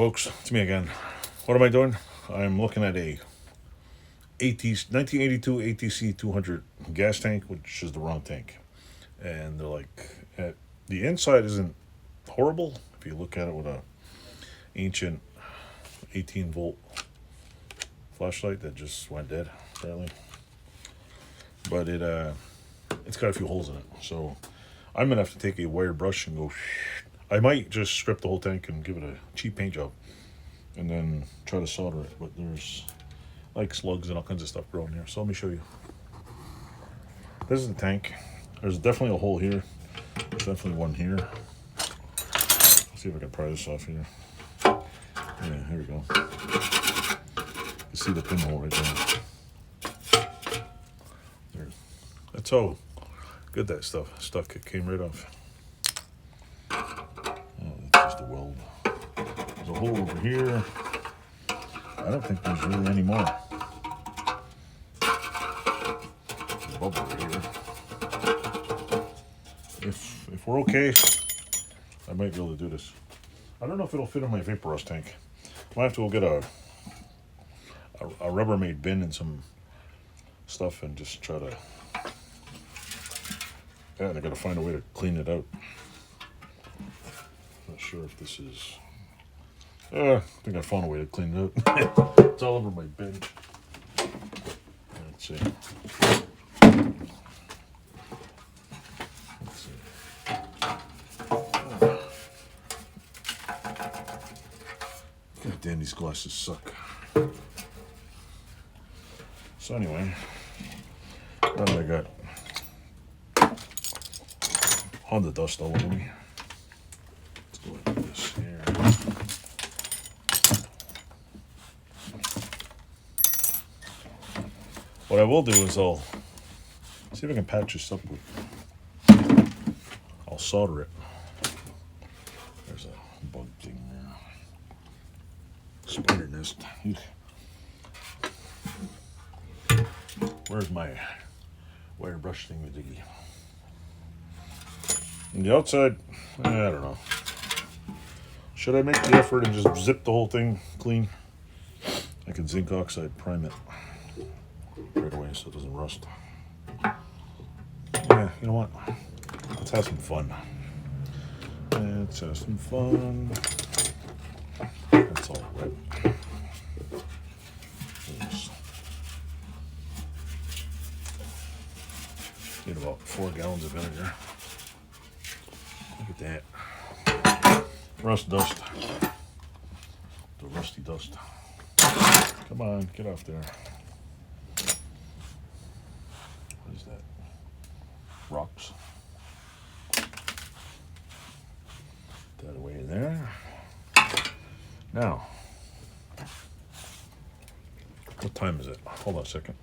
folks, it's me again. What am I doing? I'm looking at a ATC 1982 ATC 200 gas tank, which is the wrong tank. And they're like, the inside isn't horrible if you look at it with a ancient 18-volt flashlight that just went dead apparently. But it's got a few holes in it, so I'm gonna have to take a wire brush and go. I might just strip the whole tank and give it a cheap paint job, and then try to solder it. But there's like slugs and all kinds of stuff growing here. So let me show you. This is the tank. There's definitely a hole here. There's definitely one here. Let's see if I can pry this off here. Yeah, here we go. You see the pinhole right there. That's how good that stuff came right off. Oh, that's just a weld. There's a hole over here. I don't think there's really any more. There's a bubble right here. If we're okay, I might be able to do this. I don't know if it'll fit in my vapor rust tank. I'll have to go get a Rubbermaid bin and some stuff and just try to. Yeah, and I gotta find a way to clean it out. Not sure if this is. I think I found a way to clean it out. It's all over my bench. Let's see. God damn, these glasses suck. So anyway, now that I got Honda dust all over me, let's go ahead and do this here. What I will do is I'll see if I can patch this up with. I'll solder it. There's a bug thing there. Spider nest. Where's my wire brush thing with Diggy? On the outside, I don't know. Should I make the effort and just zip the whole thing clean? I can zinc oxide prime it right away so it doesn't rust. Yeah, you know what? Let's have some fun. Let's have some fun. That's all right. Need about 4 gallons of vinegar. Look at that. Rust dust. The rusty dust. Come on, get off there. What is that? Rocks. Put that away there. Now, what time is it? Hold on a second.